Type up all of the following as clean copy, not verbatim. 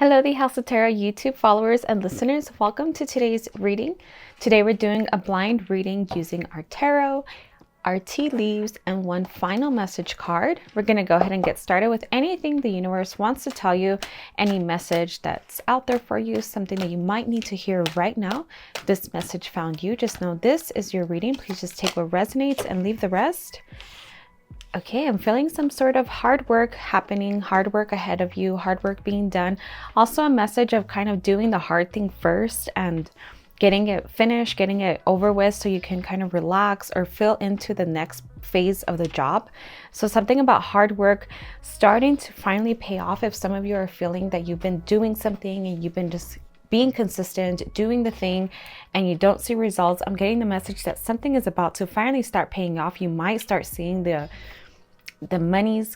Hello, the House of Tarot YouTube followers and listeners. Welcome to today's reading. Today we're doing a blind reading using our tarot, our tea leaves, and one final message card. We're going to go ahead and get started with anything the universe wants to tell you, any message that's out there for you, something that you might need to hear right now. This message found you. Just know this is your reading. Please just take what resonates and leave the rest. Okay, I'm feeling some sort of hard work happening, hard work ahead of you, hard work being done. Also a message of kind of doing the hard thing first and getting it finished, getting it over with so you can kind of relax or fill into the next phase of the job. So something about hard work starting to finally pay off. If some of you are feeling that you've been doing something and you've been just being consistent, doing the thing, and you don't see results, I'm getting the message that something is about to finally start paying off. You might start seeing the money's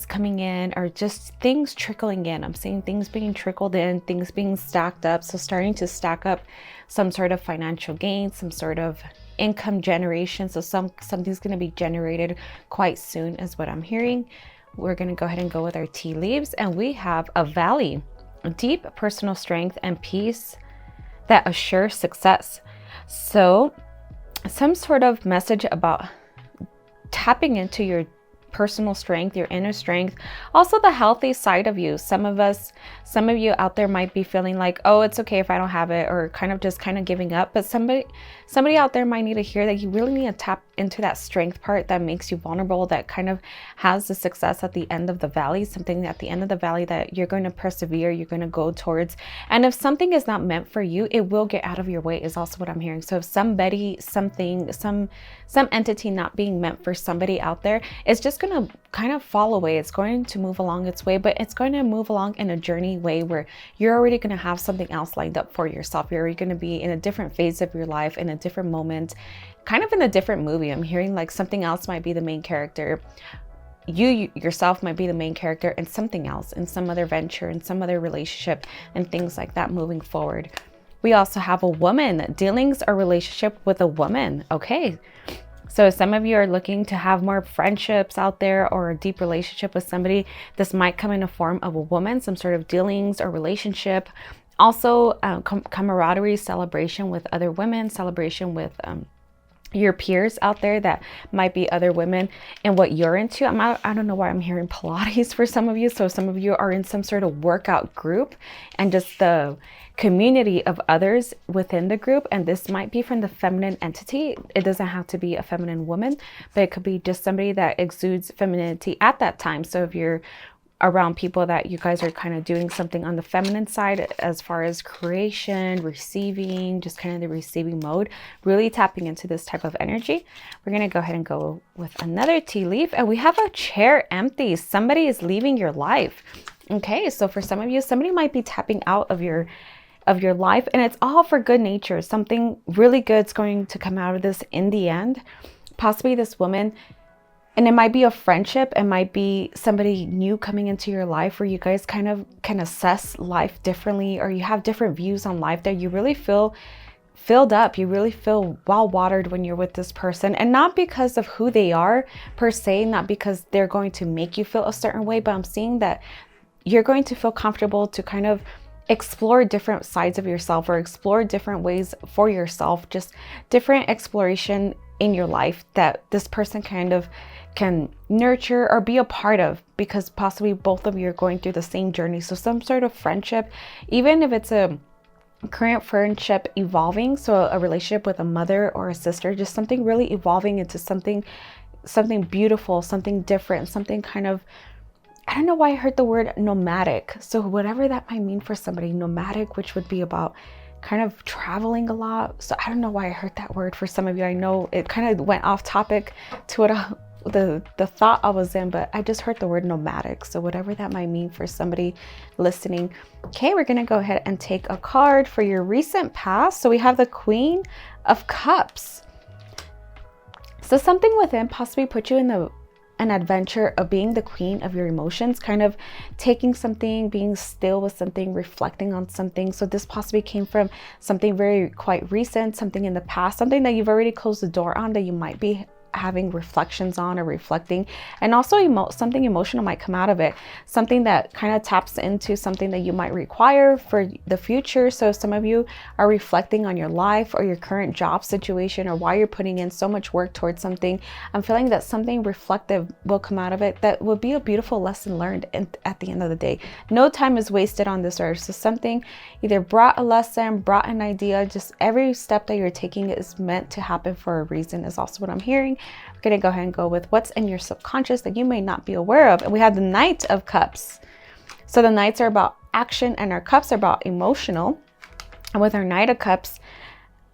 coming in, or just things trickling in. I'm seeing things being trickled in, things being stacked up. So starting to stack up some sort of financial gain, some sort of income generation. So something's going to be generated quite soon is what I'm hearing. We're going to go ahead and go with our tea leaves, and we have a valley, deep personal strength and peace that assure success. So some sort of message about tapping into your personal strength, your inner strength, also the healthy side of you. Some of you out there might be feeling like, oh, it's okay if I don't have it, or kind of giving up. But somebody out there might need to hear that you really need to tap into that strength part that makes you vulnerable, that kind of has the success at the end of the valley, something at the end of the valley that you're going to persevere, you're going to go towards. And if something is not meant for you, it will get out of your way is also what I'm hearing. So if somebody, something, some entity not being meant for somebody out there, it's just going to kind of fall away. It's going to move along its way, but it's going to move along in a journey way where you're already going to have something else lined up for yourself. You're already going to be in a different phase of your life, in a different moment, kind of in a different movie. I'm hearing like something else might be the main character. You yourself might be the main character in something else, in some other venture, in some other relationship, and things like that moving forward. We also have a woman, dealings or relationship with a woman. Okay. So some of you are looking to have more friendships out there or a deep relationship with somebody. This might come in a form of a woman, some sort of dealings or relationship. Also camaraderie, celebration with other women, celebration with your peers out there that might be other women and what you're into. I don't know why I'm hearing Pilates for some of you. So some of you are in some sort of workout group and just the community of others within the group. And this might be from the feminine entity. It doesn't have to be a feminine woman, but it could be just somebody that exudes femininity at that time. So if you're around people that you guys are kind of doing something on the feminine side as far as creation, receiving, just kind of the receiving mode, really tapping into this type of energy. We're going to go ahead and go with another tea leaf, and we have a chair empty. Somebody is leaving your life. Okay, so for some of you, somebody might be tapping out of your life, and it's all for good nature. Something really good's going to come out of this in the end. Possibly this woman. And it might be a friendship. It might be somebody new coming into your life where you guys kind of can assess life differently, or you have different views on life that you really feel filled up. You really feel well watered when you're with this person, and not because of who they are per se, not because they're going to make you feel a certain way, but I'm seeing that you're going to feel comfortable to kind of explore different sides of yourself or explore different ways for yourself, just different exploration in your life that this person kind of can nurture or be a part of, because possibly both of you are going through the same journey. So some sort of friendship, even if it's a current friendship evolving, so a relationship with a mother or a sister, just something really evolving into something beautiful, something different, something kind of, I don't know why I heard the word nomadic. So whatever that might mean for somebody, nomadic, which would be about kind of traveling a lot. So I don't know why I heard that word for some of you. I know it kind of went off topic to what the thought I was in, but I just heard the word nomadic. So whatever that might mean for somebody listening. Okay, we're going to go ahead and take a card for your recent past. So we have the Queen of Cups. So something within possibly put you in an adventure of being the queen of your emotions, kind of taking something, being still with something, reflecting on something. So this possibly came from something quite recent, something in the past, something that you've already closed the door on, that you might be having reflections on or reflecting. And also something emotional might come out of it, something that kind of taps into something that you might require for the future. So some of you are reflecting on your life or your current job situation, or why you're putting in so much work towards something. I'm feeling that something reflective will come out of it that will be a beautiful lesson learned at the end of the day. No time is wasted on this earth. So something either brought a lesson, brought an idea, just every step that you're taking is meant to happen for a reason is also what I'm hearing. We're going to go ahead and go with what's in your subconscious that you may not be aware of. And we have the Knight of Cups. So the Knights are about action and our Cups are about emotional. And with our Knight of Cups,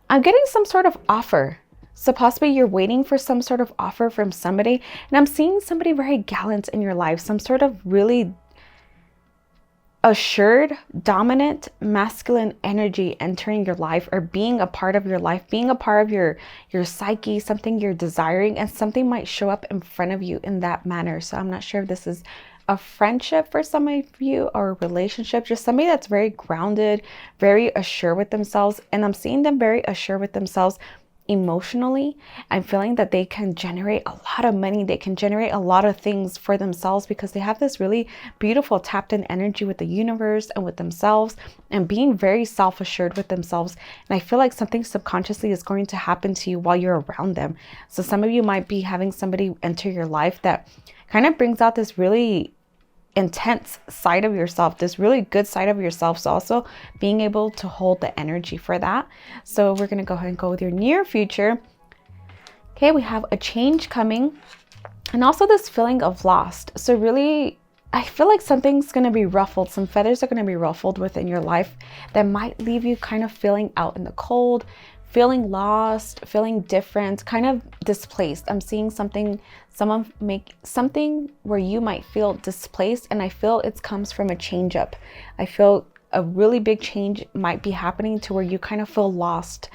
I'm getting some sort of offer. So possibly you're waiting for some sort of offer from somebody. And I'm seeing somebody very gallant in your life, some sort of really assured, dominant, masculine energy entering your life or being a part of your life, being a part of your psyche, something you're desiring, and something might show up in front of you in that manner. So I'm not sure if this is a friendship for some of you or a relationship, just somebody that's very grounded, very assured with themselves. And I'm seeing them very assured with themselves emotionally. I'm feeling that they can generate a lot of money. They can generate a lot of things for themselves because they have this really beautiful tapped in energy with the universe and with themselves, and being very self-assured with themselves. And I feel like something subconsciously is going to happen to you while you're around them. So some of you might be having somebody enter your life that kind of brings out this really intense side of yourself, this really good side of yourself. So also being able to hold the energy for that. So we're going to go ahead and go with your near future. Okay, we have a change coming and also this feeling of lost. So really, I feel like something's going to be ruffled. Some feathers are going to be ruffled within your life that might leave you kind of feeling out in the cold, feeling lost, feeling different, kind of displaced. I'm seeing something, someone make something where you might feel displaced, and I feel it comes from a change up. I feel a really big change might be happening to where you kind of feel lost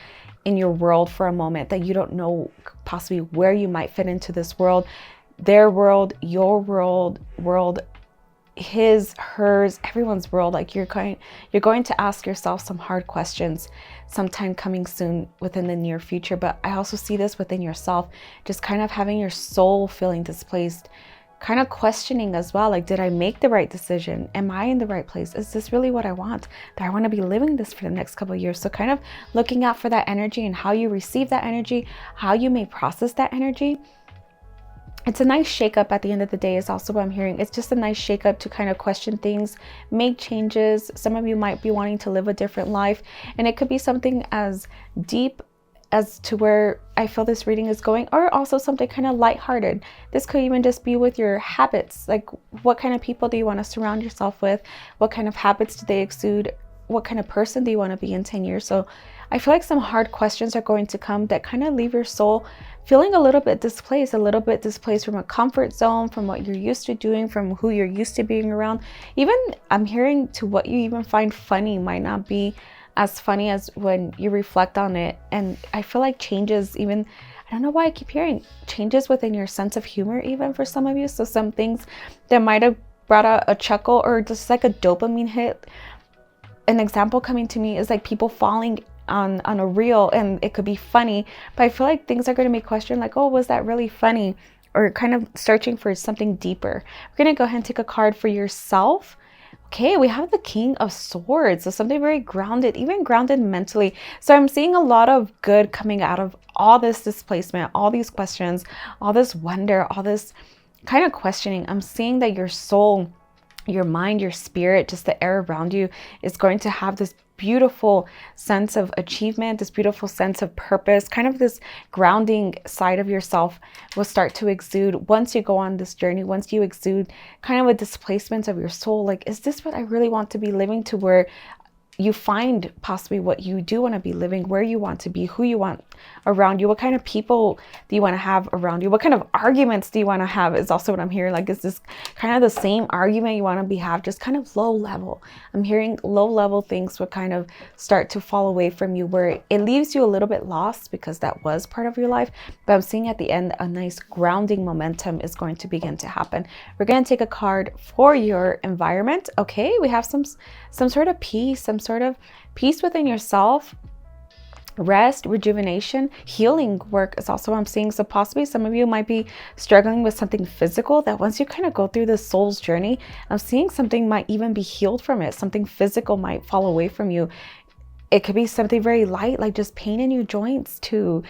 in your world for a moment, that you don't know possibly where you might fit into this world, their world, your world, his, hers, everyone's world. Like you're going to ask yourself some hard questions sometime coming soon within the near future. But I also see this within yourself, just kind of having your soul feeling displaced, kind of questioning as well. Like, did I make the right decision? Am I in the right place? Is this really what I want? Do I want to be living this for the next couple of years? So kind of looking out for that energy and how you receive that energy, how you may process that energy. It's a nice shakeup at the end of the day is also what I'm hearing. It's just a nice shakeup to kind of question things, make changes. Some of you might be wanting to live a different life, and it could be something as deep as to where I feel this reading is going, or also something kind of lighthearted. This could even just be with your habits. Like, what kind of people do you want to surround yourself with? What kind of habits do they exude? What kind of person do you want to be in 10 years? So I feel like some hard questions are going to come that kind of leave your soul feeling a little bit displaced from a comfort zone, from what you're used to doing, from who you're used to being around. Even I'm hearing to what you even find funny might not be as funny as when you reflect on it. And I feel like changes, even, I don't know why I keep hearing changes within your sense of humor, even for some of you. So some things that might have brought out a chuckle or just like a dopamine hit. An example coming to me is like people falling on a reel, and it could be funny, but I feel like things are going to be questioned, like, oh, was that really funny? Or kind of searching for something deeper. We're going to go ahead and take a card for yourself. Okay, we have the King of Swords. So something very grounded, even grounded mentally. So I'm seeing a lot of good coming out of all this displacement, all these questions, all this wonder, all this kind of questioning. I'm seeing that your soul, your mind, your spirit, just the air around you is going to have this beautiful sense of achievement, this beautiful sense of purpose, kind of this grounding side of yourself will start to exude once you go on this journey, once you exude kind of a displacement of your soul. Like, is this what I really want to be living, to where you find possibly what you do want to be living, where you want to be, who you want around you, what kind of people do you want to have around you, what kind of arguments do you want to have is also what I'm hearing. Like, is this kind of the same argument you want to have, just kind of low level? I'm hearing low level things would kind of start to fall away from you, where it leaves you a little bit lost because that was part of your life. But I'm seeing at the end a nice grounding momentum is going to begin to happen. We're going to take a card for your environment. Okay, we have some sort of peace, some sort of peace within yourself. rest, rejuvenation, healing work is also what I'm seeing. So possibly some of you might be struggling with something physical that once you kind of go through this soul's journey, I'm seeing something might even be healed from it. Something physical might fall away from you. It could be something very light, like just pain in your joints, to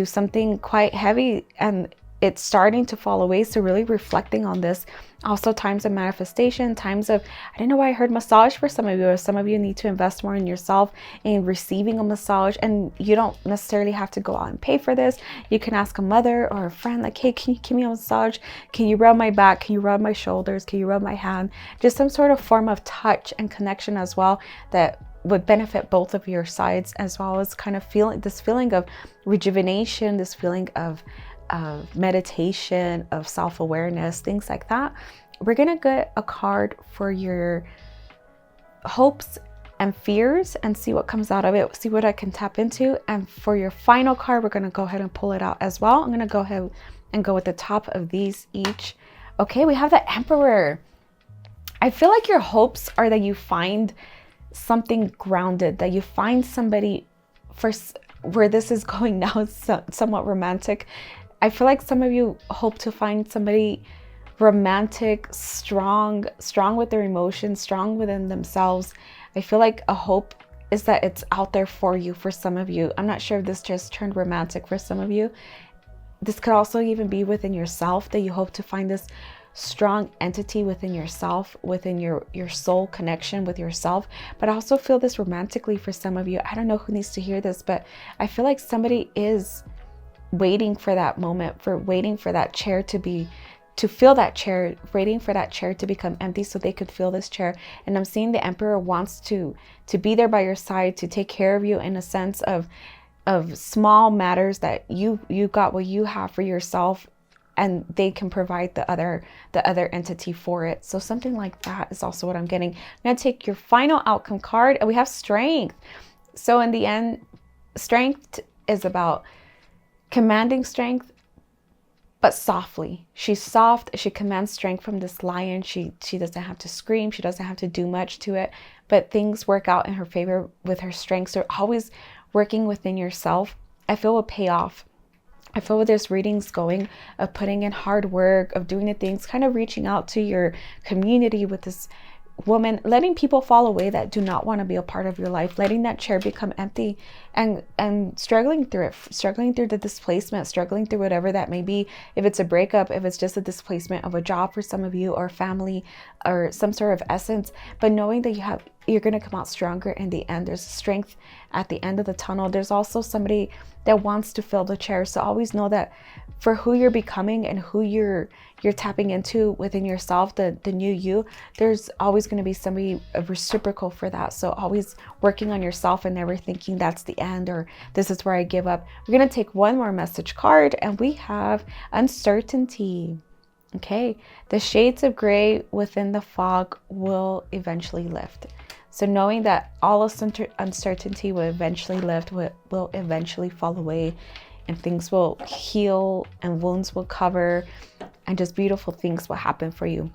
something quite heavy, and it's starting to fall away. So really reflecting on this. Also times of manifestation, times of, I don't know why I heard massage for some of you, or some of you need to invest more in yourself in receiving a massage. And you don't necessarily have to go out and pay for this. You can ask a mother or a friend, like, hey, can you give me a massage? Can you rub my back? Can you rub my shoulders? Can you rub my hand? Just some sort of form of touch and connection as well that would benefit both of your sides, as well as kind of feeling this feeling of rejuvenation, this feeling of meditation, of self-awareness, things like that. We're gonna get a card for your hopes and fears and see what comes out of it, see what I can tap into. And for your final card, we're gonna go ahead and pull it out as well. I'm gonna go ahead and go with the top of these each. Okay, we have the Emperor. I feel like your hopes are that you find something grounded, that you find somebody for where this is going now, somewhat romantic. I feel like some of you hope to find somebody romantic, strong with their emotions, strong within themselves. I feel like a hope is that it's out there for you for some of you. I'm not sure if this just turned romantic for some of you. This could also even be within yourself, that you hope to find this strong entity within yourself, within your soul connection with yourself. But I also feel this romantically for some of you. I don't know who needs to hear this, but I feel like somebody is waiting for that moment, waiting for that chair to fill that chair, waiting for that chair to become empty so they could fill this chair. And I'm seeing the Emperor wants to be there by your side, to take care of you in a sense of small matters, that you got what you have for yourself, and they can provide the other entity for it. So something like that is also what I'm getting. I'm gonna take your final outcome card, and we have Strength. So in the end, Strength is about commanding strength, but softly. She's soft. She commands strength from this lion. She doesn't have to scream. She doesn't have to do much to it, but things work out in her favor with her strength. So always working within yourself, I feel, will pay off. I feel with this readings going, of putting in hard work, of doing the things, kind of reaching out to your community with this woman, letting people fall away that do not want to be a part of your life, letting that chair become empty, and struggling through it, struggling through the displacement, struggling through whatever that may be. If it's a breakup, if it's just a displacement of a job for some of you, or family, or some sort of essence, but knowing that you're going to come out stronger in the end. There's strength at the end of the tunnel. There's also somebody that wants to fill the chair. So always know that for who you're becoming and who you're tapping into within yourself, the new you, there's always going to be somebody reciprocal for that. So always working on yourself and never thinking that's the end, or this is where I give up. We're going to take one more message card, and we have Uncertainty. Okay, the shades of gray within the fog will eventually lift. So knowing that all uncertainty will eventually lift, will eventually fall away, and things will heal, and wounds will cover, and just beautiful things will happen for you.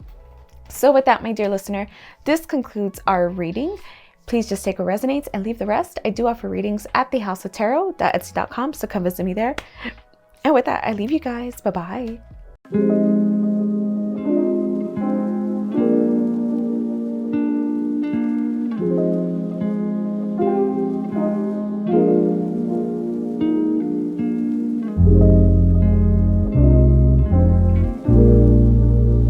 So with that, my dear listener, this concludes our reading. Please just take what resonates and leave the rest. I do offer readings at thehouseoftarot.etsy.com, so come visit me there. And with that, I leave you guys. Bye-bye.